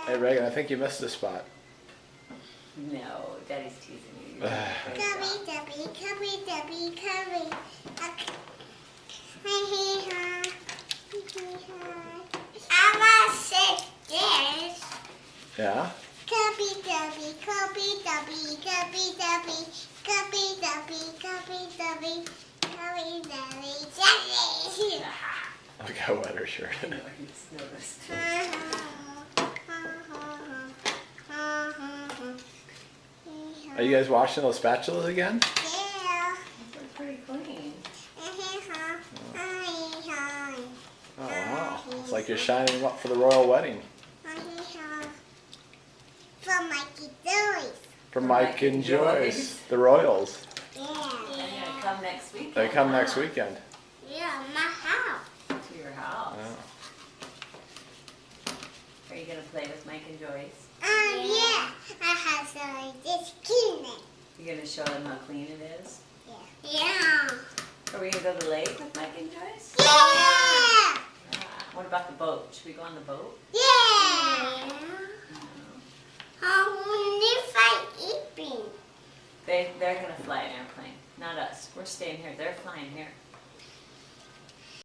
Hey Reagan, I think you missed a spot. No, Daddy's teasing you. Yeah? Look how wet her shirt I is. know, I just noticed. Are you guys washing those spatulas again? They're pretty clean. Oh wow. It's like you're shining them up for the royal wedding. From Mike and Joyce, the Royals. They're gonna come next weekend. They come next weekend. To your house. Oh. Are you gonna play with Mike and Joyce? You're gonna show them how clean it is? Are we gonna go to the lake with Mike and Joyce? What about the boat? Should we go on the boat? They're gonna fly an airplane, not us. We're staying here. They're flying here.